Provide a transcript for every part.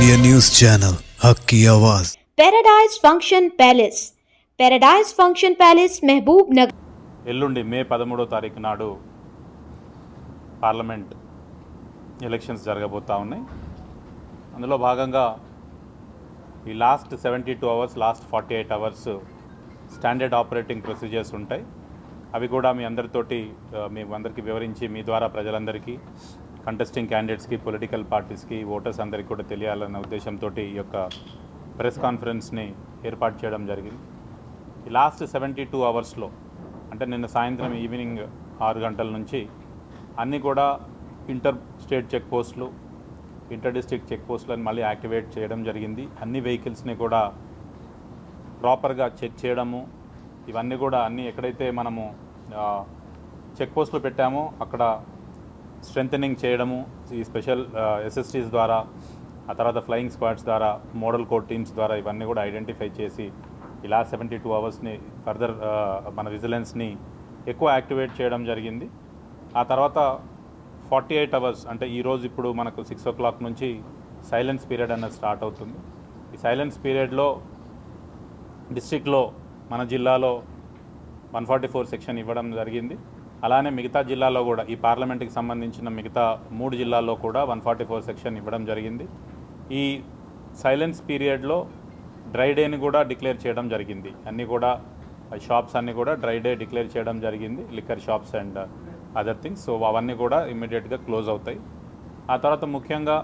India news channel हक की आवाज़। पैराडाइज फंक्शन पैलेस महबूब नगर ఎల్లుండి మే 13వ తారీఖు నాడు పార్లమెంట్ ఎలక్షన్స్ జరగబోతూ ఉన్నాయి. అందులో భాగంగా ఈ last 72 hours last 48 hours standard operating procedures ఉంటాయి. అవి కూడా మీ అందరితోటి అందరికీ వివరించి మీ ద్వారా ప్రజలందరికీ కంటెస్టింగ్ క్యాండిడేట్స్కి పొలిటికల్ పార్టీస్కి ఓటర్స్ అందరికీ కూడా తెలియాలన్న ఉద్దేశంతో ఈ యొక్క ప్రెస్ కాన్ఫరెన్స్ని ఏర్పాటు చేయడం జరిగింది. ఈ లాస్ట్ 72 అవర్స్లో అంటే నిన్న సాయంత్రం ఈవినింగ్ 6 గంటల నుంచి అన్నీ కూడా ఇంటర్ స్టేట్ చెక్ పోస్టులు ఇంటర్ డిస్ట్రిక్ట్ చెక్ పోస్టులను మళ్ళీ యాక్టివేట్ చేయడం జరిగింది. అన్ని వెహికల్స్ని కూడా ప్రాపర్గా చెక్ చేయడము, ఇవన్నీ కూడా అన్నీ ఎక్కడైతే మనము చెక్ పోస్టులు పెట్టామో అక్కడ స్ట్రెంథనింగ్ చేయడము, ఈ స్పెషల్ ఎస్ఎస్టీస్ ద్వారా, ఆ తర్వాత ఫ్లయింగ్ స్క్వాడ్స్ ద్వారా, మోడల్ కోడ్ టీమ్స్ ద్వారా ఇవన్నీ కూడా ఐడెంటిఫై చేసి ఇలా 72 అవర్స్ని ఫర్దర్ మన విజిలెన్స్ని ఎక్కువ యాక్టివేట్ చేయడం జరిగింది. ఆ తర్వాత 48 అవర్స్ అంటే ఈరోజు ఇప్పుడు మనకు 6 o'clock నుంచి సైలెన్స్ పీరియడ్ అన్నది స్టార్ట్ అవుతుంది. ఈ సైలెన్స్ పీరియడ్లో డిస్ట్రిక్ట్లో మన జిల్లాలో 144 సెక్షన్ ఇవ్వడం జరిగింది. అలానే మిగతా జిల్లాలో కూడా ఈ పార్లమెంట్కి సంబంధించిన మిగతా 3 జిల్లాల్లో కూడా 144 సెక్షన్ ఇవ్వడం జరిగింది. ఈ సైలెన్స్ పీరియడ్లో డ్రై డేని కూడా డిక్లేర్ చేయడం జరిగింది. అన్నీ కూడా షాప్స్ అన్నీ కూడా డ్రై డే డిక్లేర్ చేయడం జరిగింది, liquor shops and other things. So అవన్నీ కూడా ఇమ్మీడియట్గా క్లోజ్ అవుతాయి. ఆ తర్వాత ముఖ్యంగా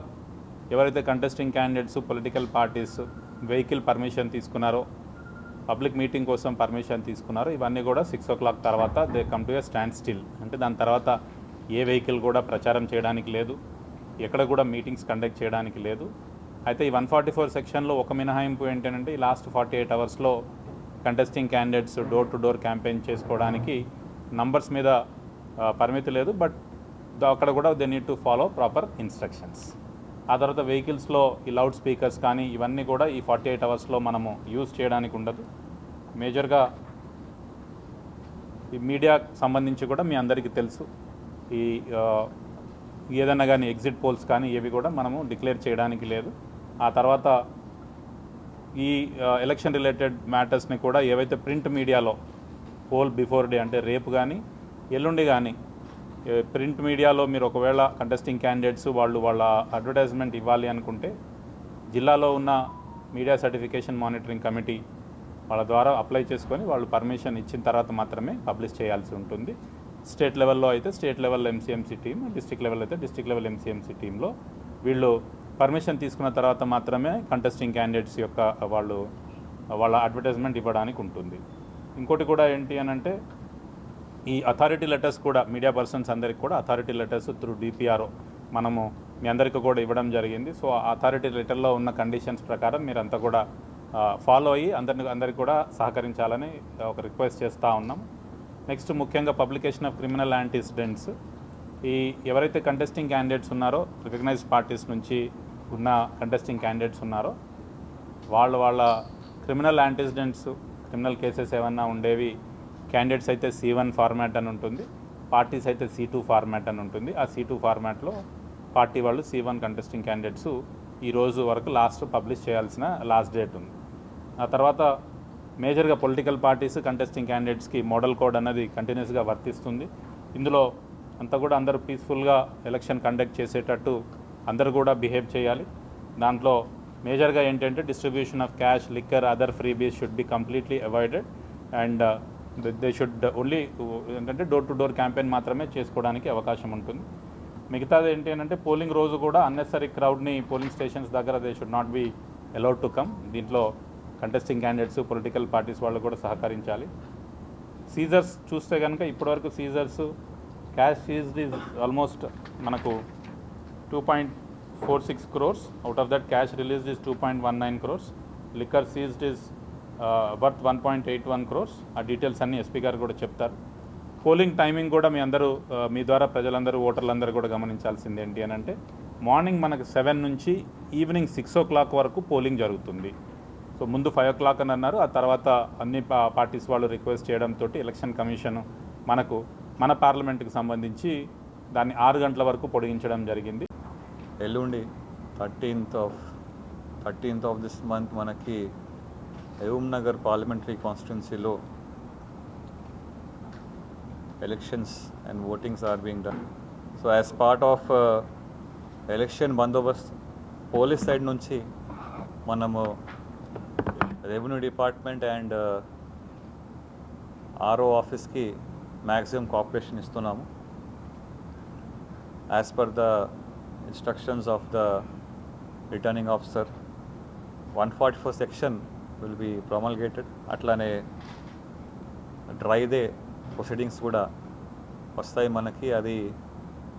ఎవరైతే contesting candidates political parties vehicle permission తీసుకున్నారో, పబ్లిక్ మీటింగ్ కోసం పర్మిషన్ తీసుకున్నారు, ఇవన్నీ కూడా 6 o'clock తర్వాత they come to a stand still. అంటే దాని తర్వాత ఏ వెహికల్ కూడా ప్రచారం చేయడానికి లేదు, ఎక్కడ కూడా మీటింగ్స్ కండక్ట్ చేయడానికి లేదు. అయితే ఈ 144 సెక్షన్లో ఒక మినహాయింపు ఏంటంటే ఈ లాస్ట్ 48 అవర్స్లో contesting candidates door to door campaign చేసుకోవడానికి నంబర్స్ మీద పరిమితి లేదు, బట్ అక్కడ కూడా they need to follow proper instructions. ఆ తర్వాత వెహికల్స్లో ఈ లౌడ్ స్పీకర్స్ కానీ ఇవన్నీ కూడా ఈ 48 అవర్స్లో మనము యూజ్ చేయడానికి ఉండదు. మేజర్గా ఈ మీడియాకు సంబంధించి కూడా మీ అందరికీ తెలుసు, ఈ ఏదైనా కానీ ఎగ్జిట్ పోల్స్ కానీ ఏవి కూడా మనము డిక్లేర్ చేయడానికి లేదు. ఆ తర్వాత ఈ ఎలక్షన్ రిలేటెడ్ మ్యాటర్స్ని కూడా ఏవైతే ప్రింట్ మీడియాలో పోల్ బిఫోర్ డే అంటే రేపు కానీ ఎల్లుండి కానీ ప్రింట్ మీడియాలో మీరు ఒకవేళ కంటెస్టింగ్ క్యాండిడేట్స్ వాళ్ళ అడ్వర్టైజ్మెంట్ ఇవ్వాలి అనుకుంటే జిల్లాలో ఉన్న మీడియా సర్టిఫికేషన్ మానిటరింగ్ కమిటీ వాళ్ళ ద్వారా అప్లై చేసుకొని వాళ్ళు పర్మిషన్ ఇచ్చిన తర్వాత మాత్రమే పబ్లిష్ చేయాల్సి ఉంటుంది. స్టేట్ లెవెల్లో అయితే state level MCMC team, district level అయితే డిస్ట్రిక్ట్ లెవెల్ ఎంసీఎంసీ టీంలో వీళ్ళు పర్మిషన్ తీసుకున్న తర్వాత మాత్రమే కంటెస్టింగ్ క్యాండిడేట్స్ యొక్క వాళ్ళ అడ్వర్టైజ్మెంట్ ఇవ్వడానికి ఉంటుంది. ఇంకోటి కూడా ఏంటి అని అంటే ఈ అథారిటీ లెటర్స్ కూడా మీడియా పర్సన్స్ అందరికి కూడా అథారిటీ లెటర్స్ త్రూ డిపిఆర్ఓ మనము మీ అందరికీ కూడా ఇవ్వడం జరిగింది. సో ఆ అథారిటీ లెటర్లో ఉన్న కండిషన్స్ ప్రకారం మీరంతా కూడా ఫాలో అయ్యి అందరికీ కూడా సహకరించాలని ఒక రిక్వెస్ట్ చేస్తూ ఉన్నాం. నెక్స్ట్ ముఖ్యంగా పబ్లికేషన్ ఆఫ్ క్రిమినల్ యాంటీసిడెంట్స్, ఈ ఎవరైతే కంటెస్టింగ్ క్యాండిడేట్స్ ఉన్నారో రికగ్నైజ్డ్ పార్టీస్ నుంచి ఉన్న కంటెస్టింగ్ క్యాండిడేట్స్ ఉన్నారో వాళ్ళ క్రిమినల్ యాంటీసిడెంట్స్ క్రిమినల్ కేసెస్ ఏమన్నా ఉండేవి క్యాండిడేట్స్ అయితే C1 ఫార్మాట్ అని ఉంటుంది, పార్టీస్ అయితే C2 ఫార్మాట్ అని ఉంటుంది. ఆ C2 ఫార్మాట్లో పార్టీ వాళ్ళు C1 కంటెస్టింగ్ క్యాండిడేట్స్ ఈ రోజు వరకు పబ్లిష్ చేయాల్సిన లాస్ట్ డేట్ ఉంది. ఆ తర్వాత మేజర్గా పొలిటికల్ పార్టీస్ కంటెస్టింగ్ క్యాండిడేట్స్కి మోడల్ కోడ్ అన్నది కంటిన్యూస్గా వర్తిస్తుంది. ఇందులో అంతా కూడా అందరూ పీస్ఫుల్గా ఎలక్షన్ కండక్ట్ చేసేటట్టు అందరూ కూడా బిహేవ్ చేయాలి. దాంట్లో మేజర్గా ఏంటంటే distribution of cash, liquor, other freebies should be completely avoided and they should only ఏంటంటే డోర్ టు డోర్ క్యాంపెయిన్ మాత్రమే చేసుకోవడానికి అవకాశం ఉంటుంది. మిగతాది ఏంటి అంటే పోలింగ్ రోజు కూడా అన్నెసరీ క్రౌడ్ని పోలింగ్ స్టేషన్స్ దగ్గర they should not be allowed to come. దీంట్లో కంటెస్టింగ్ క్యాండిడేట్స్ పొలిటికల్ పార్టీస్ వాళ్ళు కూడా సహకరించాలి. సీజర్స్ చూస్తే కనుక ఇప్పటివరకు seizures cash seized is almost మనకు 2.46 crores. Out of that cash released is 2.19 crores. Liquor seized is worth 1.81 crores. ఆ డీటెయిల్స్ అన్నీ ఎస్పీ గారు కూడా చెప్తారు. పోలింగ్ టైమింగ్ కూడా మీ ద్వారా ప్రజలందరూ ఓటర్లందరూ కూడా గమనించాల్సింది ఏంటి అని అంటే మార్నింగ్ మనకు 7 నుంచి ఈవినింగ్ 6 o'clock వరకు పోలింగ్ జరుగుతుంది. సో ముందు 5 o'clock అని అన్నారు, ఆ తర్వాత అన్ని పార్టీస్ వాళ్ళు రిక్వెస్ట్ చేయడంతో ఎలక్షన్ కమిషన్ మన పార్లమెంట్కి సంబంధించి దాన్ని 6 గంటల వరకు పొడిగించడం జరిగింది. ఎల్లుండి 13th 13th of this month మనకి మహబూబ్ నగర్ పార్లమెంటరీ కాన్స్టిట్యున్సీలో elections and votings are being done. So as part of election బందోబస్త్ పోలీస్ సైడ్ నుంచి మనము రెవెన్యూ డిపార్ట్మెంట్ అండ్ ఆర్ఓ ఆఫీస్కి మ్యాక్సిమం కోఆపరేషన్ ఇస్తున్నాము. As per the instructions of the returning officer 144 section will be promulgated. అట్లానే dry day proceedings కూడా వస్తాయి మనకి. అది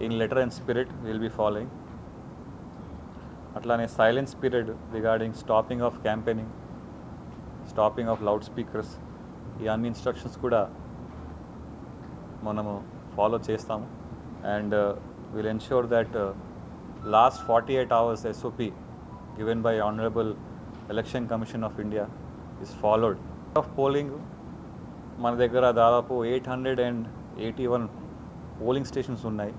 in letter and spirit will be following. అట్లానే silence period regarding stopping of campaigning, stopping of loud speakers, ఈ అన్ని instructions కూడా మనము ఫాలో చేస్తాము. And will ensure that last 48 hours SOP given by honourable election commission of India is followed. Of polling మన దగ్గర దాదాపు 881 polling stations ఉన్నాయి.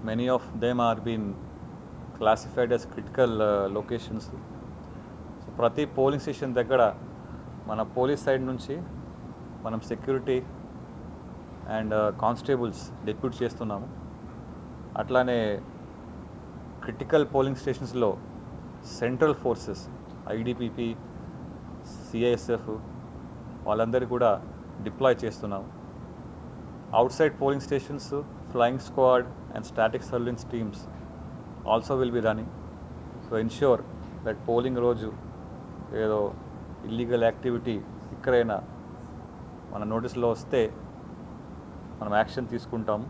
Many of them are been classified as critical locations. So ప్రతి polling station దగ్గర మన police side నుంచి మనం security and constables depute చేస్తున్నాము. అట్లానే క్రిటికల్ పోలింగ్ స్టేషన్స్లో సెంట్రల్ ఫోర్సెస్ IDPP, CISF వాళ్ళందరూ కూడా డిప్లాయ్ చేస్తున్నాము. Outside polling stations flying squad and static surveillance teams also will be running. So ensure that polling రోజు ఏదో ఇల్లీగల్ యాక్టివిటీ ఎక్కడైనా మన నోటీస్లో వస్తే మనం యాక్షన్ తీసుకుంటాము.